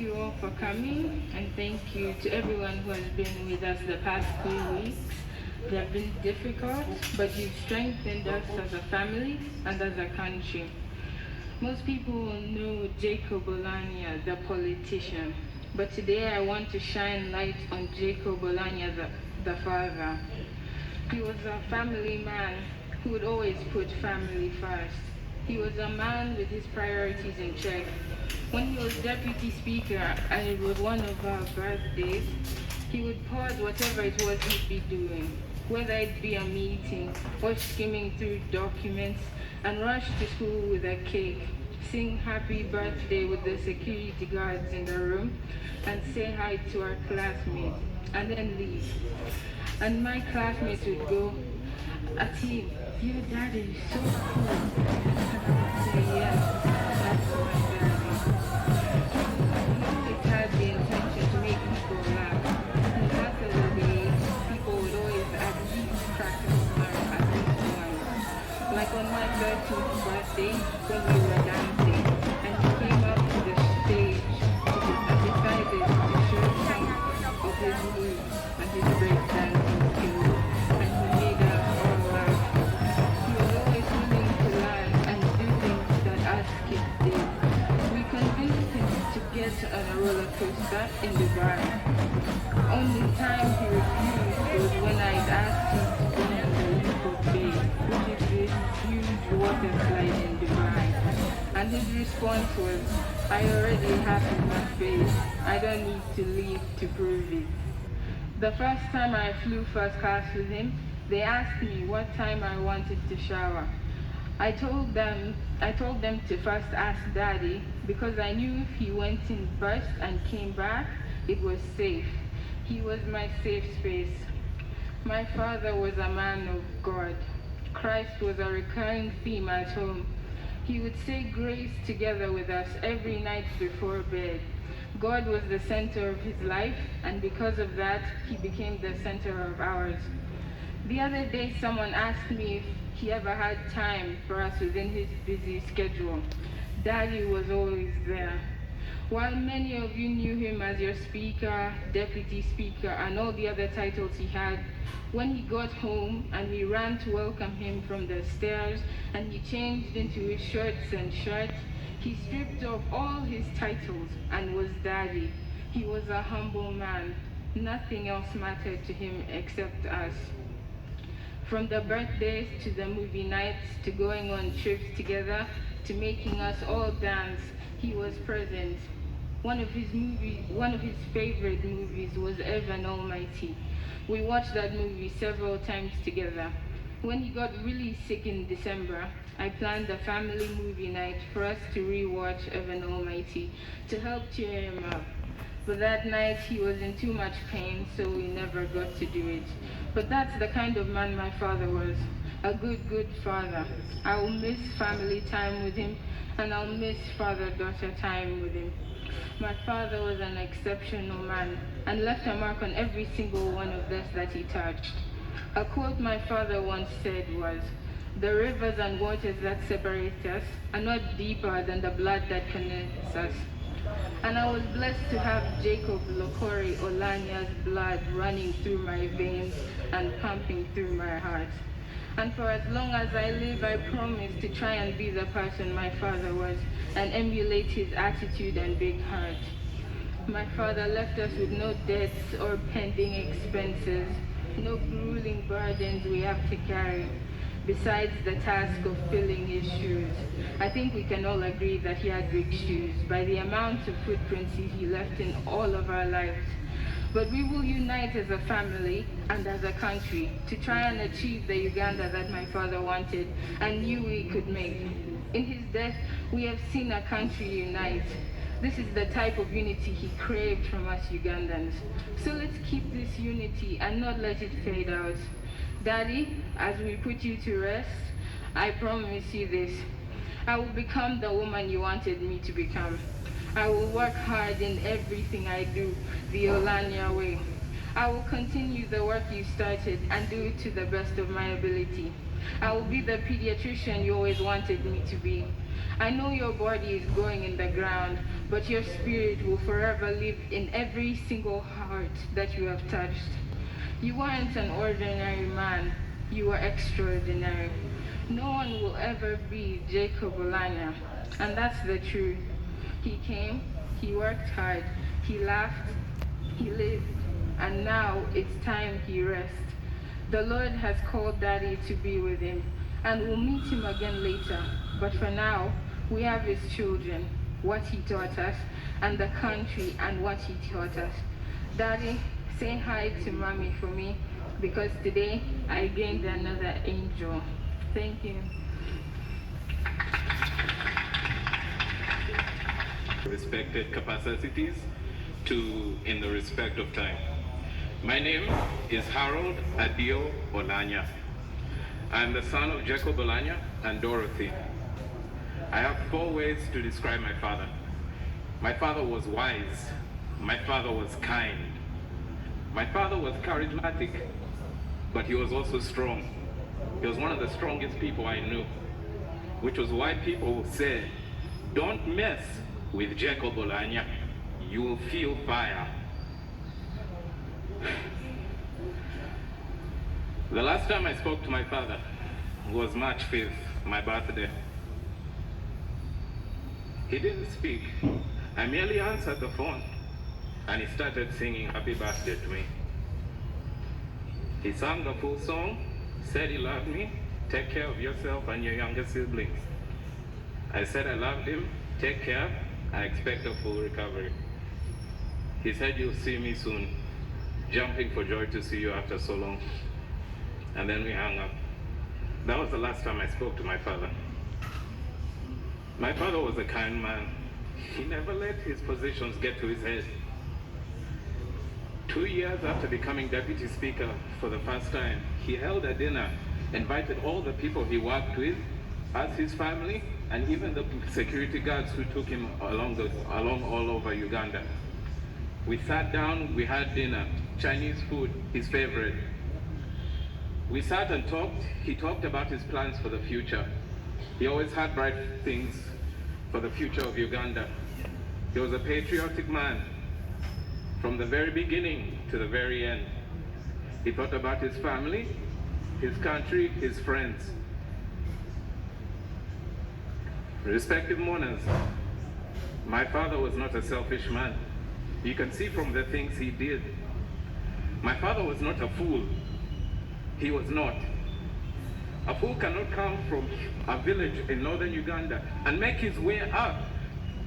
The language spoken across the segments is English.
you all for coming, and thank you to everyone who has been with us the past 3 weeks. They have been difficult, but you've strengthened us as a family and as a country. Most people know Jacob Oulanyah, the politician, but today I want to shine light on Jacob Oulanyah, the father. He was a family man who would always put family first. He was a man with his priorities in check. When he was deputy speaker and it was one of our birthdays, he would pause whatever it was he'd be doing, whether it be a meeting or skimming through documents, and rush to school with a cake, sing happy birthday with the security guards in the room, and say hi to our classmates, and then leave. And my classmates would go, "Atim, your daddy is so cool." And I would say, "Yes, that's my daddy." He always had the intention to make people laugh. And back in the day, people would always at least crack a smile at least once. Like on my 13th birthday, when we were dancing, and he came up to the stage and decided to show some of his moves and his breakdancing skills, and he made us all laugh. He was always willing to learn and do things that us kids did. We convinced him to get on a roller coaster in Dubai. Only time he refused was when I'd asked him to go on the Newport Bay, which is this huge water slide in Dubai. And his response was, "I already have it in my face. I don't need to leave to prove it." The first time I flew first class with him, they asked me what time I wanted to shower. I told them to first ask Daddy, because I knew if he went in first and came back, it was safe. He was my safe space. My father was a man of God. Christ was a recurring theme at home. He would say grace together with us every night before bed. God was the center of his life, and because of that, he became the center of ours. The other day, someone asked me if he ever had time for us within his busy schedule. Daddy was always there. While many of you knew him as your speaker, deputy speaker, and all the other titles he had, when he got home and we ran to welcome him from the stairs and he changed into his shorts and shirt, he stripped off all his titles and was Daddy. He was a humble man. Nothing else mattered to him except us. From the birthdays to the movie nights to going on trips together to making us all dance, he was present. One of his favorite movies was Evan Almighty. We watched that movie several times together. When he got really sick in December, I planned a family movie night for us to rewatch Evan Almighty to help cheer him up. But that night he was in too much pain, so we never got to do it. But that's the kind of man my father was. A good father. I will miss family time with him, and I'll miss father-daughter time with him. My father was an exceptional man and left a mark on every single one of us that he touched. A quote my father once said was, "The rivers and waters that separate us are not deeper than the blood that connects us." And I was blessed to have Jacob L'Okori Oulanyah's blood running through my veins and pumping through my heart. And for as long as I live, I promise to try and be the person my father was and emulate his attitude and big heart. My father left us with no debts or pending expenses, no grueling burdens we have to carry, besides the task of filling his shoes. I think we can all agree that he had big shoes by the amount of footprints he left in all of our lives. But we will unite as a family and as a country to try and achieve the Uganda that my father wanted and knew we could make. In his death, we have seen a country unite. This is the type of unity he craved from us Ugandans. So let's keep this unity and not let it fade out. Daddy, as we put you to rest, I promise you this. I will become the woman you wanted me to become. I will work hard in everything I do, the Oulanyah way. I will continue the work you started and do it to the best of my ability. I will be the pediatrician you always wanted me to be. I know your body is going in the ground, but your spirit will forever live in every single heart that you have touched. You weren't an ordinary man, you were extraordinary. No one will ever be Jacob Oulanyah, and that's the truth. He came, he worked hard, he laughed, he lived, and now it's time he rests. The Lord has called Daddy to be with him, and we'll meet him again later. But for now, we have his children, what he taught us, and the country and what he taught us. Daddy, say hi to Mommy for me, because today I gained another angel. Thank you. Respected capacities to in the respect of time. My name is Harold Adio Oulanyah. I'm the son of Jacob Oulanyah and Dorothy. I have 4 ways to describe my father. My father was wise. My father was kind. My father was charismatic, but he was also strong. He was one of the strongest people I knew, which was why people said, don't mess with Jacob Oulanyah, you will feel fire. The last time I spoke to my father was March 5th, my birthday. He didn't speak. I merely answered the phone, and he started singing happy birthday to me. He sang the full song, said he loved me, take care of yourself and your younger siblings. I said I loved him, take care, I expect a full recovery. He said you'll see me soon, jumping for joy to see you after so long. And then we hung up. That was the last time I spoke to my father. My father was a kind man. He never let his positions get to his head. 2 years after becoming Deputy Speaker for the first time, he held a dinner, invited all the people he worked with as his family, and even the security guards who took him along all over Uganda. We sat down, we had dinner, Chinese food, his favorite. We sat and talked. He talked about his plans for the future. He always had bright things for the future of Uganda. He was a patriotic man from the very beginning to the very end. He thought about his family, his country, his friends. Respected mourners, my father was not a selfish man. You can see from the things he did. My father was not a fool. He was not. A fool cannot come from a village in northern Uganda and make his way up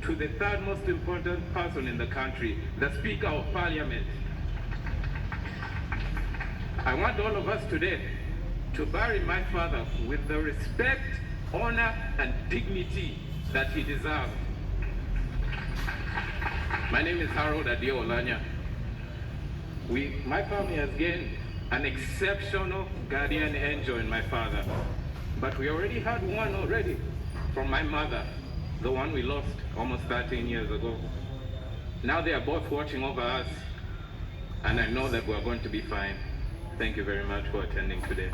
to the third most important person in the country, the Speaker of Parliament. I want all of us today to bury my father with the respect, honor, and dignity that he deserved. My name is Harold Adio Oulanyah. My family has gained an exceptional guardian angel in my father, but we already had one from my mother, the one we lost almost 13 years ago. Now they are both watching over us, and I know that we're going to be fine. Thank you very much for attending today.